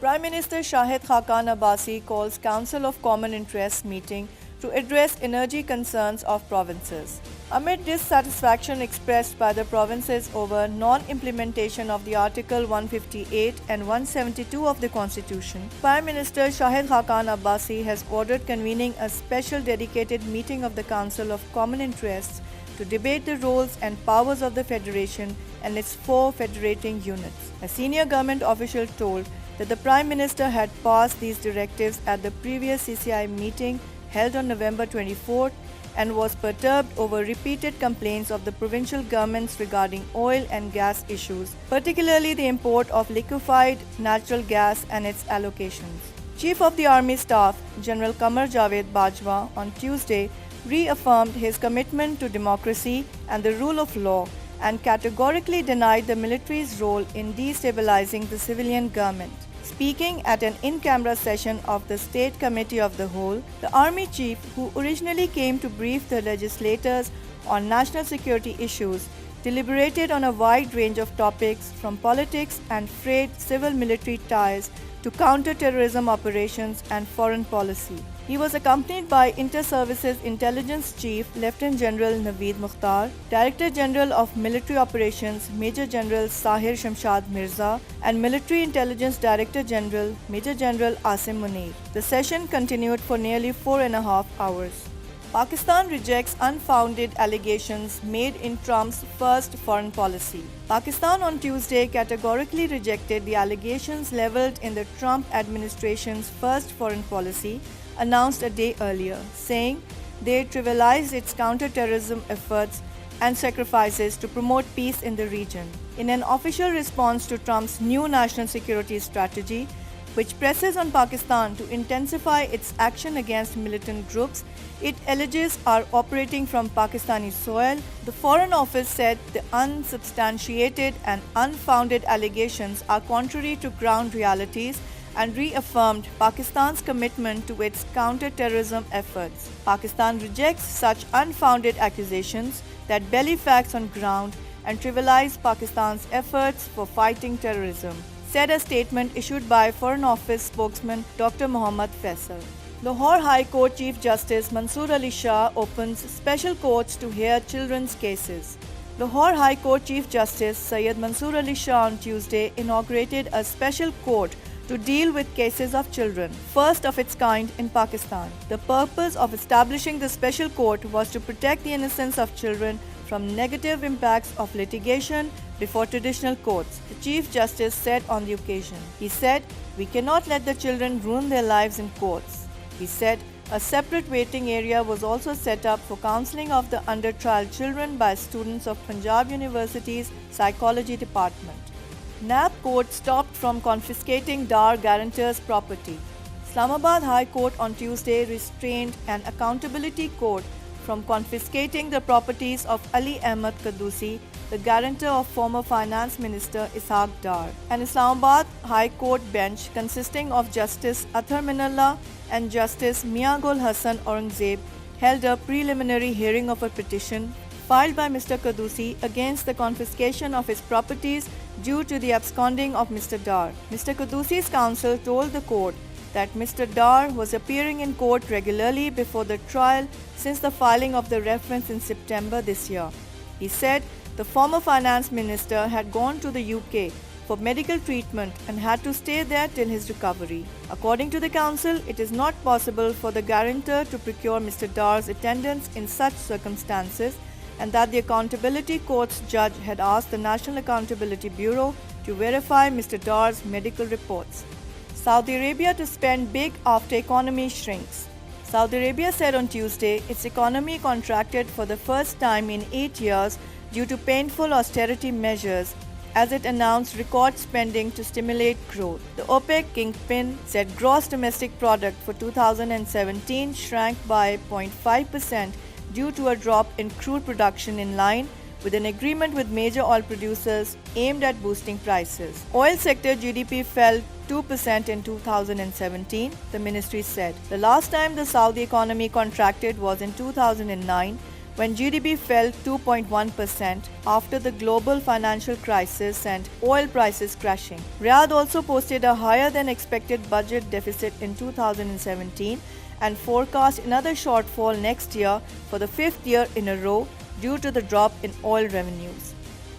Prime Minister Shahid Khaqan Abbasi calls Council of Common Interest meeting to address energy concerns of provinces. Amid dissatisfaction expressed by the provinces over non-implementation of the Article 158 and 172 of the Constitution, Prime Minister Shahid Khaqan Abbasi has ordered convening a special dedicated meeting of the Council of Common Interests to debate the roles and powers of the Federation and its four federating units. A senior government official told that the Prime Minister had passed these directives at the previous CCI meeting held on November 24th and was perturbed over repeated complaints of the provincial governments regarding oil and gas issues, particularly the import of liquefied natural gas and its allocations. Chief of the Army Staff, General Qamar Javed Bajwa, on Tuesday reaffirmed his commitment to democracy and the rule of law and categorically denied the military's role in destabilizing the civilian government. Speaking at an in-camera session of the State Committee of the Whole, the Army Chief, who originally came to brief the legislators on national security issues, deliberated on a wide range of topics from politics and frayed civil-military ties to counter-terrorism operations and foreign policy. He was accompanied by Inter-Services Intelligence Chief Lieutenant General Naveed Mukhtar, Director General of Military Operations Major General Sahir Shamshad Mirza, and Military Intelligence Director General Major General Asim Munir. The session continued for nearly 4.5 hours. Pakistan rejects unfounded allegations made in Trump's first foreign policy. Pakistan on Tuesday categorically rejected the allegations leveled in the Trump administration's first foreign policy, announced a day earlier, saying they trivialized its counter-terrorism efforts and sacrifices to promote peace in the region. In an official response to Trump's new national security strategy, which presses on Pakistan to intensify its action against militant groups it alleges are operating from Pakistani soil, the Foreign Office said the unsubstantiated and unfounded allegations are contrary to ground realities and reaffirmed Pakistan's commitment to its counter-terrorism efforts. Pakistan rejects such unfounded accusations that belly facts on ground and trivialize Pakistan's efforts for fighting terrorism, said a statement issued by Foreign Office spokesman Dr. Mohammad Faisal. Lahore High Court Chief Justice Mansoor Ali Shah opens special courts to hear children's cases. Lahore High Court Chief Justice Syed Mansoor Ali Shah on Tuesday inaugurated a special court to deal with cases of children, first of its kind in Pakistan. The purpose of establishing the special court was to protect the innocence of children from negative impacts of litigation before traditional courts, the Chief Justice said on the occasion. He said, "We cannot let the children ruin their lives in courts." He said, a separate waiting area was also set up for counseling of the under-trial children by students of Punjab University's Psychology Department. NAB court stopped from confiscating Dar guarantor's property. Islamabad High Court on Tuesday restrained an accountability court from confiscating the properties of Ali Ahmed Qadusi, the guarantor of former Finance Minister Ishaq Dar. An Islamabad High Court bench consisting of Justice Athar Minallah and Justice Miagul Hassan Aurangzeb held a preliminary hearing of a petition filed by Mr. Qadusi against the confiscation of his properties due to the absconding of Mr. Dar. Mr. Qadusi's counsel told the court that Mr. Dar was appearing in court regularly before the trial since the filing of the reference in September this year. He said the former finance minister had gone to the UK for medical treatment and had to stay there till his recovery. According to the council, it is not possible for the guarantor to procure Mr. Dar's attendance in such circumstances, and that the Accountability Court's judge had asked the National Accountability Bureau to verify Mr. Dar's medical reports. Saudi Arabia to spend big after economy shrinks. Saudi Arabia said on Tuesday its economy contracted for the first time in 8 years due to painful austerity measures as it announced record spending to stimulate growth. The OPEC kingpin said gross domestic product for 2017 shrank by 0.5% due to a drop in crude production in line with an agreement with major oil producers aimed at boosting prices. Oil sector GDP fell 2% in 2017, the ministry said. The last time the Saudi economy contracted was in 2009, when GDP fell 2.1% after the global financial crisis and oil prices crashing. Riyadh also posted a higher than expected budget deficit in 2017 and forecast another shortfall next year for the fifth year in a row due to the drop in oil revenues.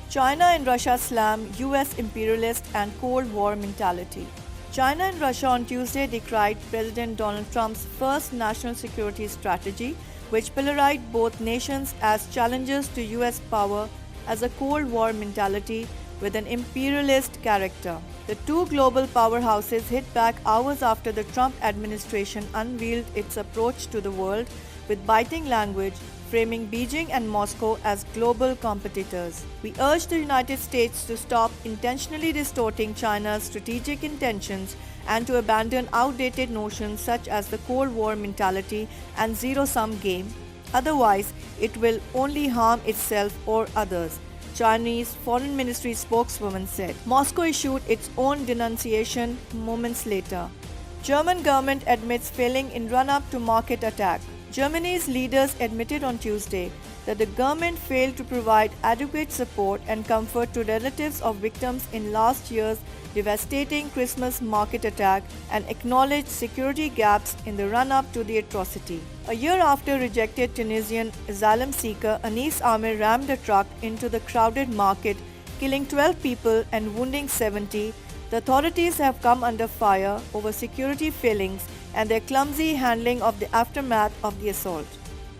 China and Russia slam US imperialist and Cold War mentality. China and Russia on Tuesday decried President Donald Trump's first national security strategy, which polarized both nations as challengers to US power as a Cold War mentality with an imperialist character. The two global powerhouses hit back hours after the Trump administration unveiled its approach to the world with biting language, framing Beijing and Moscow as global competitors. We urge the United States to stop intentionally distorting China's strategic intentions and to abandon outdated notions such as the Cold War mentality and zero-sum game. Otherwise, it will only harm itself or others, Chinese Foreign Ministry spokeswoman said. Moscow issued its own denunciation moments later. German government admits failing in run-up to market attack. Germany's leaders admitted on Tuesday that the government failed to provide adequate support and comfort to relatives of victims in last year's devastating Christmas market attack and acknowledged security gaps in the run-up to the atrocity. A year after rejected Tunisian asylum seeker Anis Amir rammed a truck into the crowded market, killing 12 people and wounding 70, the authorities have come under fire over security failings and their clumsy handling of the aftermath of the assault.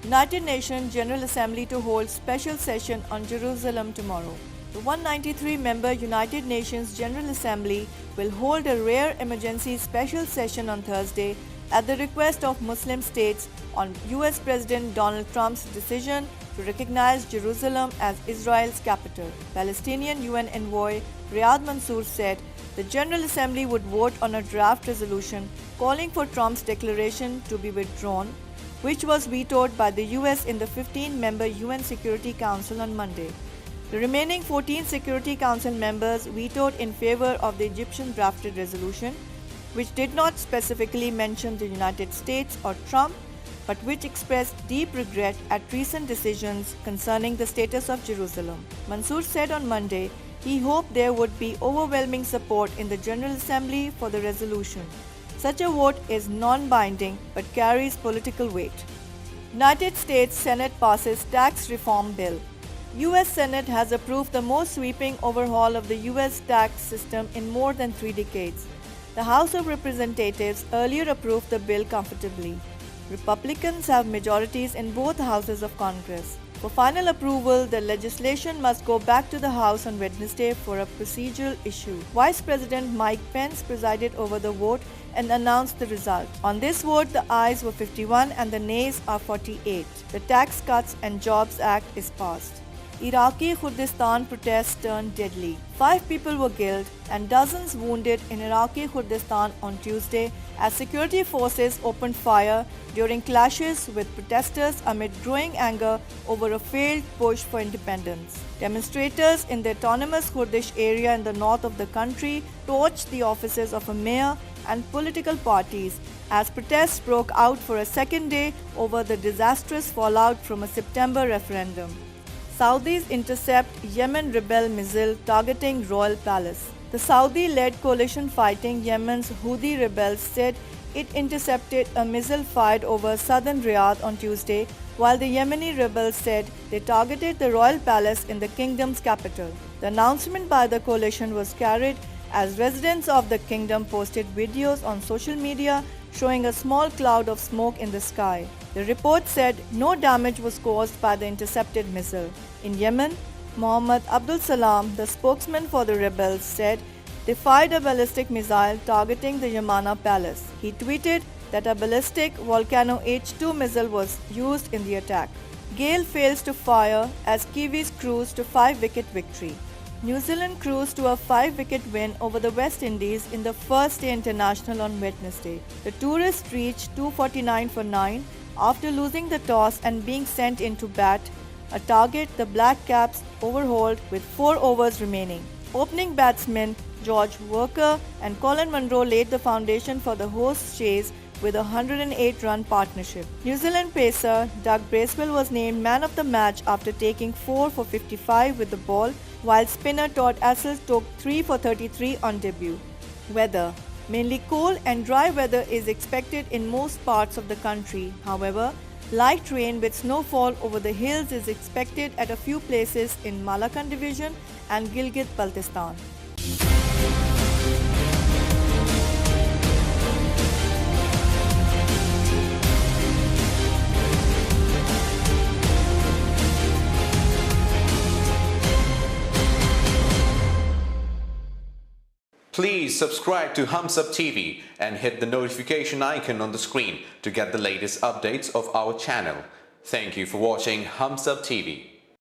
United Nations General Assembly to hold special session on Jerusalem tomorrow. The 193-member United Nations General Assembly will hold a rare emergency special session on Thursday at the request of Muslim states on US President Donald Trump's decision to recognize Jerusalem as Israel's capital. Palestinian UN envoy Riyad Mansour said the General Assembly would vote on a draft resolution calling for Trump's declaration to be withdrawn, which was vetoed by the US in the 15-member UN Security Council on Monday. The remaining 14 Security Council members vetoed in favor of the Egyptian drafted resolution, which did not specifically mention the United States or Trump, but which expressed deep regret at recent decisions concerning the status of Jerusalem. Mansour said on Monday he hoped there would be overwhelming support in the General Assembly for the resolution. Such a vote is non-binding but carries political weight. United States Senate passes tax reform bill. US Senate has approved the most sweeping overhaul of the US tax system in more than 3 decades. The House of Representatives earlier approved the bill comfortably. Republicans have majorities in both houses of Congress. For final approval, the legislation must go back to the House on Wednesday for a procedural issue. Vice President Mike Pence presided over the vote and announced the result. On this vote, the ayes were 51 and the nays are 48. The Tax Cuts and Jobs Act is passed. Iraqi Kurdistan protests turned deadly. 5 people were killed and dozens wounded in Iraqi Kurdistan on Tuesday as security forces opened fire during clashes with protesters amid growing anger over a failed push for independence. Demonstrators in the autonomous Kurdish area in the north of the country torched the offices of a mayor and political parties as protests broke out for a second day over the disastrous fallout from a September referendum. Saudis intercept Yemen rebel missile targeting royal palace. The Saudi-led coalition fighting Yemen's Houthi rebels said it intercepted a missile fired over southern Riyadh on Tuesday, while the Yemeni rebels said they targeted the royal palace in the kingdom's capital. The announcement by the coalition was carried as residents of the kingdom posted videos on social media showing a small cloud of smoke in the sky. The report said no damage was caused by the intercepted missile. In Yemen, Mohammed Abdul Salam, the spokesman for the rebels, said they fired a ballistic missile targeting the Yamana palace. He tweeted that a ballistic Volcano H-2 missile was used in the attack. Gale fails to fire as Kiwis cruise to 5-wicket victory. New Zealand cruised to a 5-wicket win over the West Indies in the first day international on Wednesday. The tourists reached 249 for 9 after losing the toss and being sent in to bat, a target the Black Caps overhauled with 4 overs remaining. Opening batsmen George Walker and Colin Munro laid the foundation for the hosts' chase with a 108-run partnership. New Zealand pacer Doug Bracewell was named man of the match after taking 4 for 55 with the ball, while spinner Todd Astle took 3 for 33 on debut. Weather. Mainly cold and dry weather is expected in most parts of the country. However, light rain with snowfall over the hills is expected at a few places in Malakand Division and Gilgit-Baltistan. Please subscribe to Hums Up TV and hit the notification icon on the screen to get the latest updates of our channel. Thank you for watching Hums Up TV.